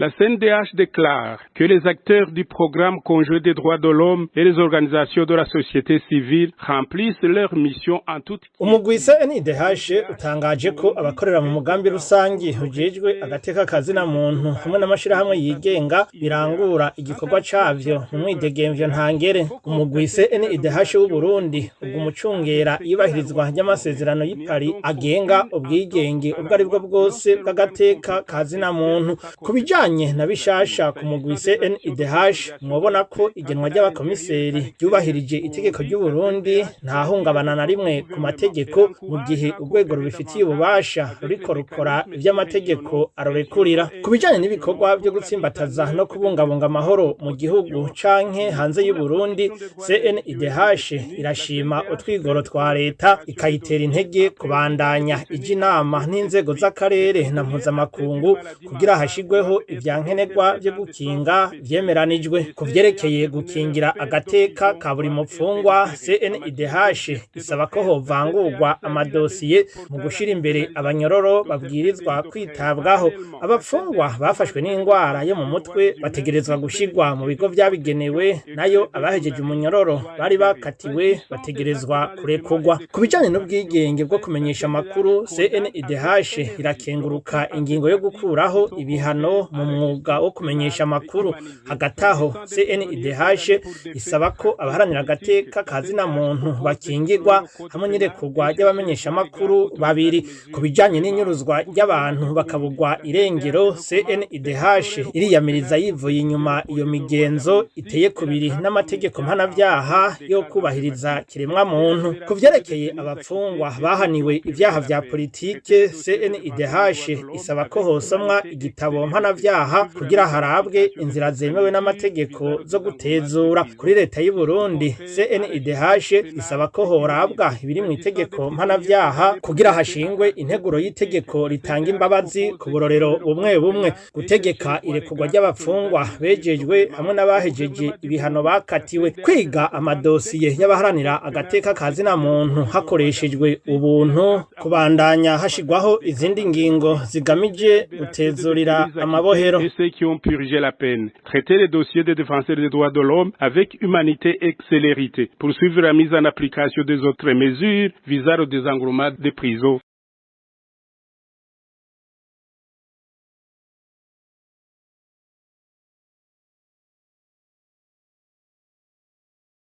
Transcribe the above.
La CNDH déclare que les acteurs du programme conjoint des droits de l'homme et les organisations de la société civile remplissent leur mission en toute umugwi CNDH utangaje ko abakorera mu mugambi rusangi ujejwe agateka kazina muntu hamwe n'amashirahamwe yigenga birangura igikorwa cavyo mu mwidegemvyo ntangere. Umugwi CNDH w'u Burundi ugumucungera ibahirizwa ry'amasezerano y'Ipari agenga ubwigenge ubwo ari bwo bwose bw'agateka kazina muntu. Kubijanye na bishasha ku mugwi CNDH mwobona ko igenwa ry'abakomiseri ryubahirije itegeko ry'u Burundi nta hungabana na rimwe ku mategeko mu gihe urwego rubifitiye ububasha ruriko rukora ivy'amategeko arorekurira. Kubijanye n'ibikorwa byo gutsimbataza no kubungabunga amahoro mu gihugu canke hanze y'u Burundi, CNDH irashima utwigoro twa leta ikayitera intege kubandanya inama n'inzego z'akarere na mpuzamakungu kugira hashigweho ivyankenerwa byo gukinga vyemeranijwe. Kuvyerekeye gukingira agateka ka buri mupfungwa, CNDH isaba ko hovangurwa amadosiye mu gushira imbere abanyororo babwirizwa kwitabwaho. Abapfungwa bafashwe n'ingwara yo mu mutwe bategerezwa gushirwa mu bigo vyabigenewe, nayo abahejeje umunyororo bari bakatiwe bategerezwa kurekurwa. Kubijanye n'ubwigenge bwo kumenyesha amakuru, CNDH irakenguruka ingingo yo gukuraho ibihano mu mwuga wo kumenyesha amakuru. Hagati aho, CNDH isaba ko abaharanira agateka kazina muntu bakingirwa hamwe n'irekurwa ry'abamenyesha amakuru babiri. Kubijanye n'inyuruzwa ry'abantu bakabugwa irengero, CNDH iriyamiriza yivuye inyuma iyo migenzo iteye kubiri n'amategeko mpanavyaha yo kubahiriza kiremwa muntu. Kuvyerekeye abapfungwa bahaniwe ivyaha vya politike, CNDH isaba ko hosomwa igitabo mpanavyaha kugira harabwe inzira zemewe n'amategeko zo gutezura. Kuri leta y'u Burundi, CNDH isaba ko horabwa ibiri mu itegeko mpanavyaha kugira hashingwe integuro y'itegeko ritanga imbabazi ku burorero bumwe bumwe, gutegeka irekurwa ry'abapfungwa bejejwe hamwe n'abahejeje ibihano bakatiwe, kwiga amadosiye y'abaharanira agateka kazina muntu hakoreshejwe ubuntu, kubandanya hashigwaho izindi ngingo zigamije gutezurira amabohero. Et ceux qui ont purgé la peine, traiter les dossiers des défenseurs des droits de l'homme avec humanité et célérité, poursuivre la mise en application des autres mesures visant au désengorgement des prisons.